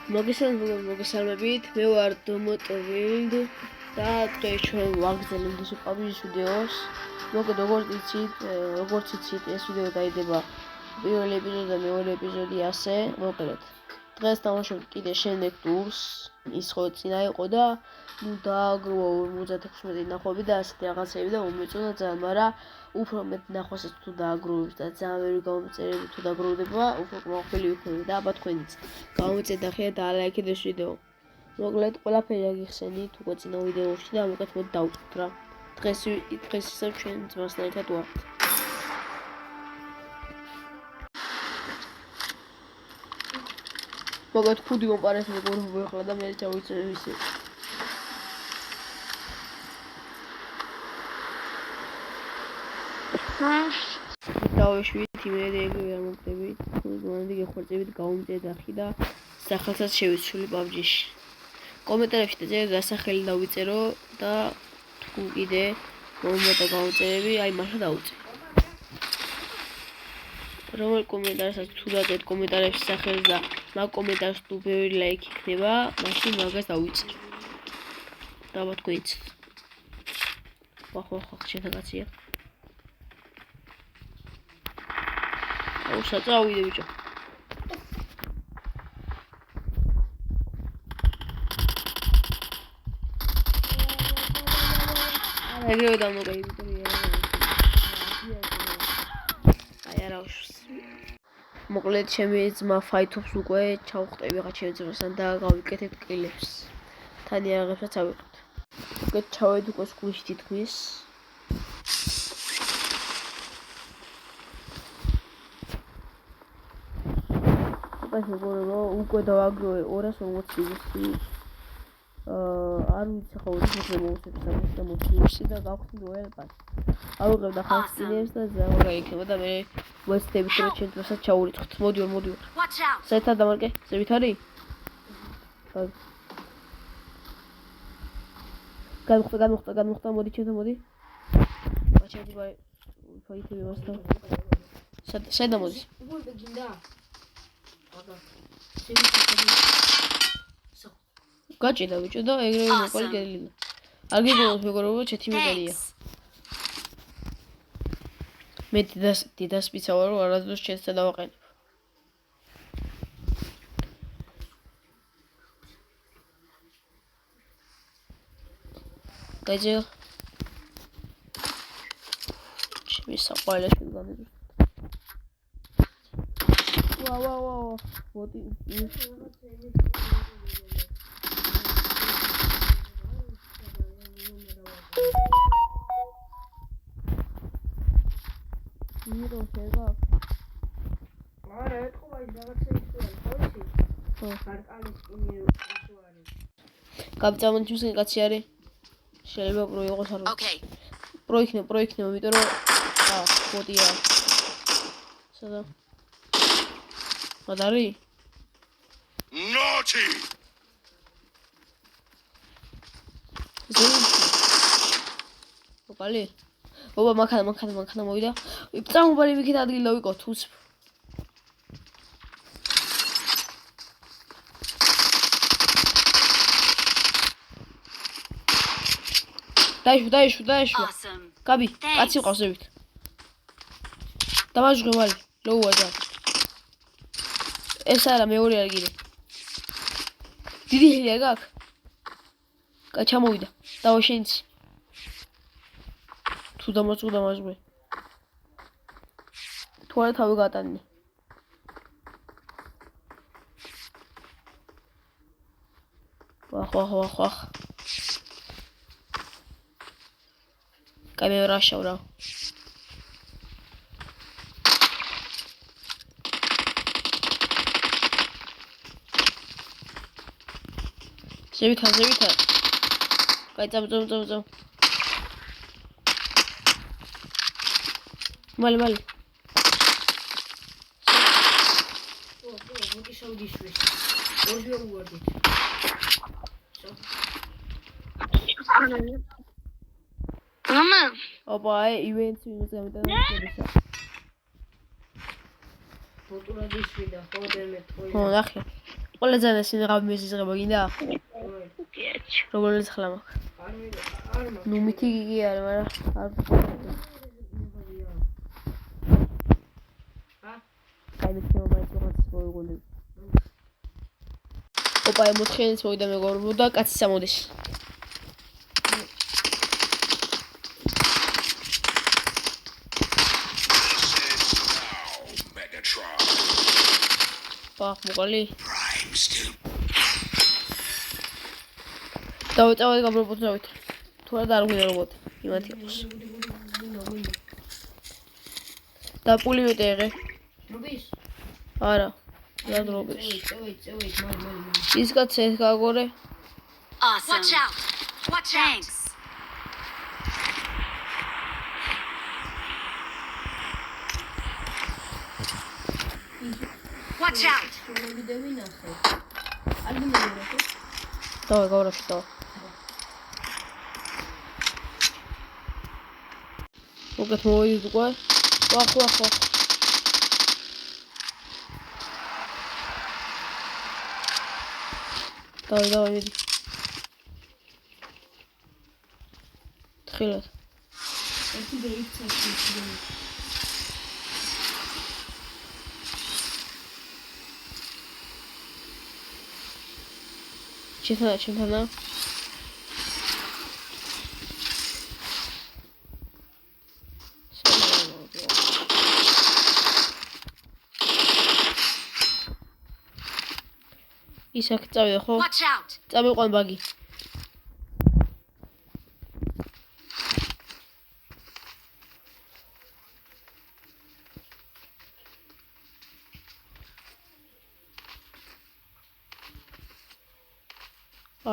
მოგესალმებით, მე ვარ დომოტოვილდ და დღეს ჩვენ ვაგრძელებთ პაბგის ვიდეოს. მოკლედ როგორც იცით, ეს ვიდეო დაიდება პირველი ეპიზოდი და მეორე ეპიზოდი ასე. მოკლედ დღეს დავუშვებთ კიდე შემდეგ ტურს, ის ხო წინა იყო და დააგროვა 56 ნახვები და ასეთი რაღაცები და მომეწონა ძალიან, მაგრამ უფრო მეტ ნახვასაც თუ დააგროვებს და ძალიან ვერ გამომწერები თუ დაგროვდება, უფრო მოხელი ვიქნები და აბა თქვენიც გამოიწეთ და ხეა და ლაიქეთ ეს ვიდეო. მოკლედ ყველაფერი აგიხსენით უკვე წინა ვიდეოში და ამიტომ მოდი დავწყოთ რა. დღეს ისევ ჩვენ ძმასთან ერთად ვართ. მოკლედ ხუდი მომპარეს მეგობრებო ახლა და მე ჩავიწევ ისე. დავეშვით იმედი ეგრევე არ მოგდებით, მანამდე გეხორწებით გავუმწეთ ახი და სახელსაც შევიცვლი PUBG-ში. კომენტარებში დაწერეთ რა სახელი დავიწერო და თუ კიდე მომენტა გავუწერები, აი მაშინ დავუწე. რომელ კომენტარსაც თუ დაწერთ კომენტარებში სახელს და მაგ კომენტარს თუ ბევრი ლაიქი იქნება, მაშინ მაგას დავიწერო. და აბა თქვენიც. ხო, შეთაკაცია. საწავიდე ბიჭო. ეგრევე დამოგაიბიტია. აი არა უშვის. მოკლედ ჩემი ძმა ფაითობს უკვე, ჩავხტები ხა ჩემი ძმასთან და გავიკეთებთ კილებს. თან იარაღებსაც ავიღოთ. უკეთ ჩავედ უკვე სკულში თითქმის. მეგობრებო, უკვე დავაგროვე 240 არ ვიცი ხო ის მოვუწევს და მოვუწევს და გავხსნით ველპას. ავიღებ და ხალხს და ზამა გაიქნება და მე ვესტებით რომ ჩვენ დროსაც ჩაურიცხოთ. მოდი ვარ. საერთოდ დამარკე, ზევით არის? გადმოხტა, მოდი ჩემთან მოდი. ბაჭები ფაითები მასთან. საერთოდ მოდი. გაჭირდა ბიჭო და ეგრევე მოყოლი გელინა. არ გიგონოთ მეგობრებო, ჩეთი მეკარია. მე დიდას პიცა ვარ, არასდროს ჩეთსა დავაყენებ. გაიძიო. ჩემი საყვარელი გამიძო. Wow. What is this? Miro, chega. Ara, etko vai რაღაცა ისუარი, ხოიცი? ხო. კარკალის იმირო ისუარი. გაბწამონჩის კაცი არის. შეიძლება პრო იყოს არ. Okay. პრო იქნება, იმიტომ რომ ბოტია. სადა Madari. Naughty. Okali. Oba makhana movida. Iptamubali vikit adgil lovikot tus. Daishu. Gabi, კაცი ყავსებით. დამაჟღევალი, ლოუადა. ეს არა მეორე არ გიდე. დიდი ჰელი არ გაქვს? ჩამოვიდა. დავა შენც. თუ დამოწუდა მაჟმე. თუ არა თავი გატანინე. ვახ. კამერა შავ რა. ზევითა. კაი წამწამ. მალე. მოდი შევდიშვეს. ორჯერ უვარდით. მამა. ოპა, ივენტს ვიმოწევდა და შეგვისა. ფოტურა დიშვიდა, ხო დერმეთ. ხო, ნახე. ყველა ძალიან სინაღავი მეზიზღება გინდა? გიაჩ. როგორიც ხლა მაქვს? ნუ მითი კი არა, მაგრამ არ კაი მეცნობა მაინც რაღაცას მოვიგონებ. ოპა, მოთხიანიც მოვიდა მეგობრებო და კაცი სამოდის. Pah, mokali. დავეწავეთ გაბრობოთავით. თუ არა და არ გვინდა რობოტი. იმათ იყოს. და პულიმეტი ეღე. რობის? არა. რა დრობის. წევით, მოი. ის კაცი ეს გაგორე. Awesome. Watch out. Watch out. Watch out. დავე გავრაფი და. მოგეთ მოვიდით უკვე. ვახ. დავე მიდი. თხილად. ერთი დაიქცევი. ჩემთანა. ის აქ წავიდა ხო? Watch out. წამიყვან ბაგი.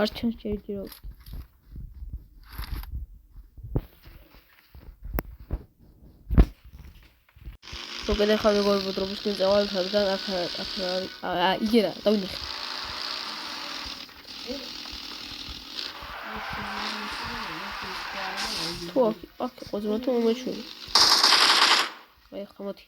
არჩენს შეიძლება. მოგედა ხა მეგობრებო დრობის წავალ თადგან აქ იგერა დავინახე. თუ აქ ყოზმა თუ მომეჩვენი. აი ხა მოდი.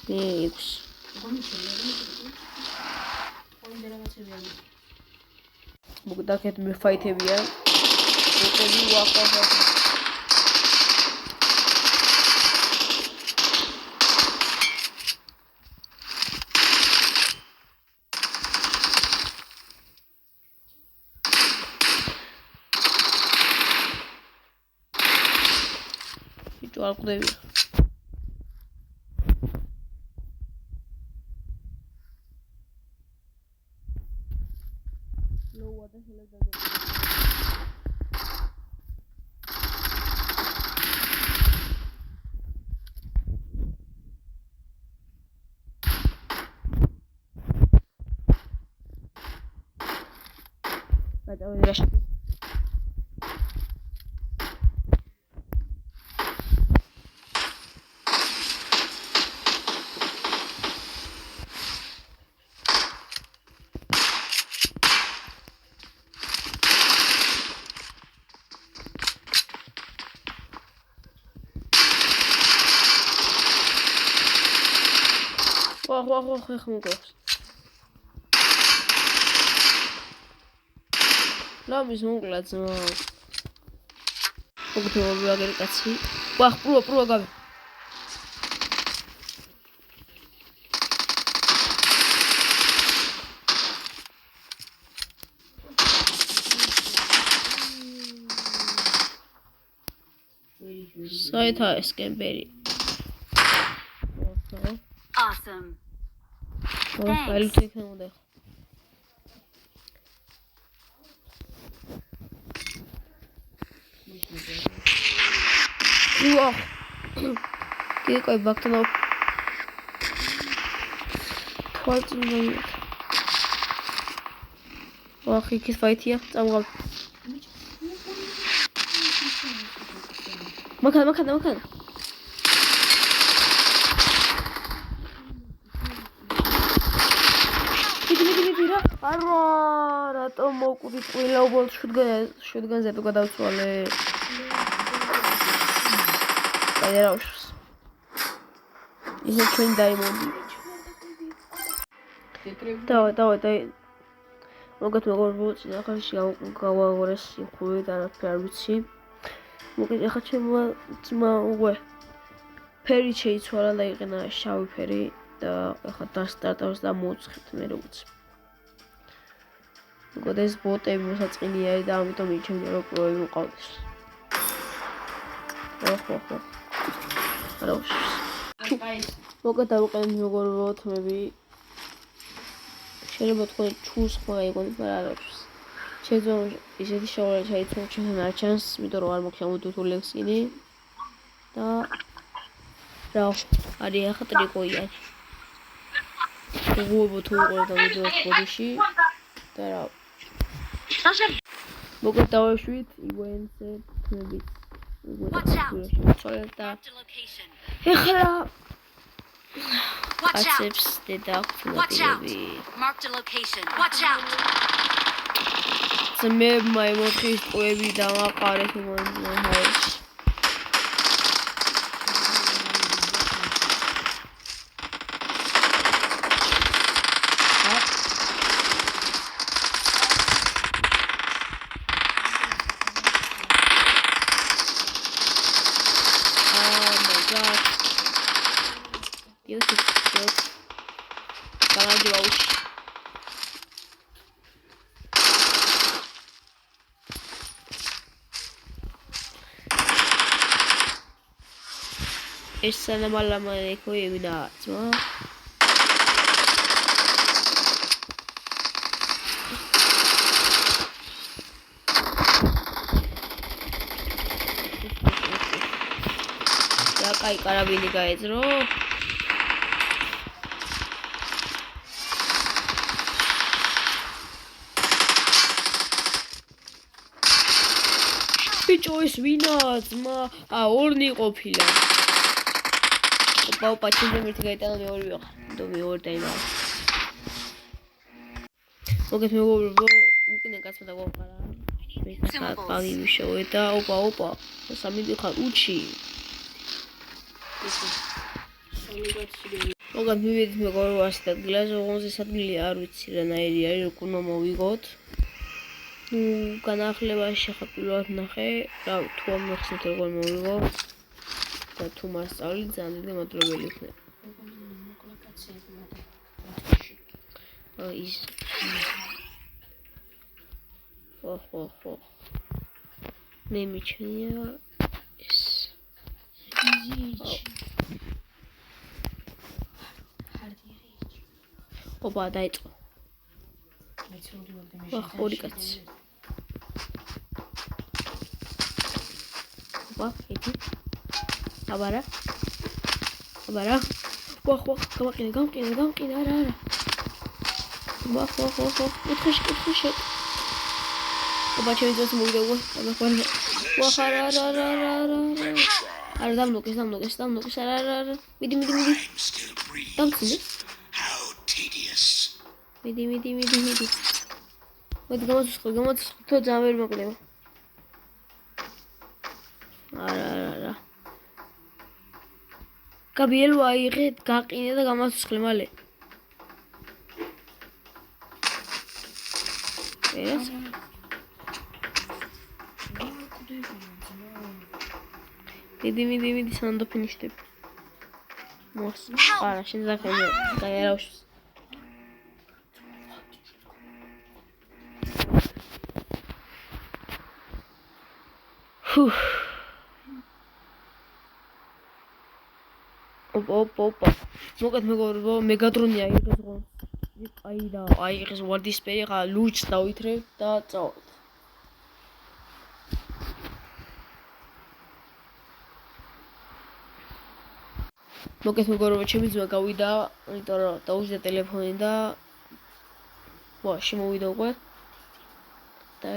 ნექს. მოგდა კეთ მე ფაითებია. ოკეი ვახა. არ ყდები. ლოვა და შეიძლება გადავიდე. ვახ ხეხ მოგავს. ლამის მოკლა ძმა. მოგდოები აგერ კაცი. ვახ პროა გავი. საითა ეს კემპერი. Awesome. Thanks. Què coi bakta no. Twalts in Ach, ik is fight hier. Tamgal. Makan. Mira. Arra, rato moqvit ყველა უბრალოდ შუდგანზე თუ გადავცვალე. აი რა უშს. ისე ჩვენ დაიმონდი. დავაი. მოგეთ მეგობრებო, წინახალში გავაგორეს იმხრივი და არაფერი არ ვიცი. მოგეთ ახლა ჩემმა ძმა უკვე ფერი შეიცვალა და იყენა შავი ფერი და ახლა დასტარტავს და მოუცხეთ მე როგორც. მოგეთ ეს ბოტები მოსაწყინია და ამიტომ იჩემდა რომ პროები მყავდეს. ხო. არა უშავს. მოგეთ დავუყენებ მეგობრებო თმები. შეიძლება თქვენ ჩუს ხმა იყონეთ, მაგრამ არ აქვს. შეიძლება ისეთი შოულა შეიძლება ჩვენ არ ჩანს, იმიტომ რომ არ მაქვს ამოდუთული ლექსინი და რა არის ახლა ტრიკოია. გუგლობ თუ უყურებთ ამ ვიდეოს ბოდიში და რა. მოგეთ დავაშვით ივენზე თმები. Watch out. და Marked a location. ეხლა Watch out. აცებს დედა Watch out. ხვდები. Marked a location. Watch out. ძმებმა ემოთხის ტყუები დამაყარეთ მომავალში. ეს სანამალამა ეკოები და ძმა და კაი კარაბინი გაეძრო ბიჭო ეს ვინაა ძმა ორნი ყოფილა Opa, čim mi gaitano mi volvió. Do mi overtime. Mogეთ მეგობრებო, უკინა კაცმა დაგვაყარა. მე პაგი ვიშოვე და opa. სამი ხარ უჩი. მოგეთ მივედით მეგობრებო, ასეთ ადგილას, ოღონდ ადგილი არ ვიცი რანაირი არის, როგორ უნდა მოვიგოთ. ნუ განახლებაში ხა პირველად ნახე, რა თუ ამ მახსენთ როგორ მოვიგო. და თუ მასწავლი ძალიან დიდი მადლობელი იქნება. ის ხო. მე მიჩნია ეს. ოპა დაიწყო. ორი კაცი. ოპა, ეთი. აბარა. გამყინე, არა. ხო. უთხეში. ოპა, ჩემი ძმას მოვიდა უკვე. არა. არა, დამნოკეს, არა. მიდი. დამწინე. მიდი. მოდი გამოცოცხლე, თო ძალიან ვერ მოკლება. არა. Gabriel აიღე, გაყინე და გამოსხლე მალე. ეს მიდი სანდო ფინიშტები. მოს. არა, შენ ზაქენე, გაიარავს. Opa. მოგეთ მეგობრებო, მეგადრონი აიღეს ხო. აიღეს ვარდისფერი, ხა ლუჩს დავითრევ და წავთ. მოგეთ მეგობრებო, ჩემი ძმა გავიდა, იმიტომ რომ დაუჭდა ტელეფონი და შემოვიდა უკვე. და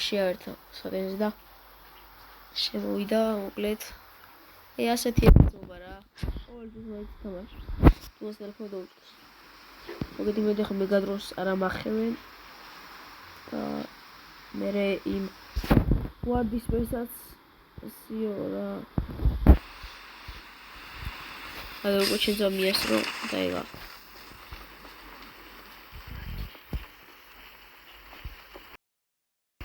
შეერთა სოდენს და შემოვიდა, მოკლედ. ასეთი ეპიზოდა რა. ყოველთვის მაინც თამაშობს. თუნდაც ტელეფონი დაუჭდეს. მოგეთ იმედი ხომ მეგადრონს არ ამახევენ. და მე იმ ვარდისფერსაც ისიო რა. აი როგორ შეძამიას რომ დაიგა.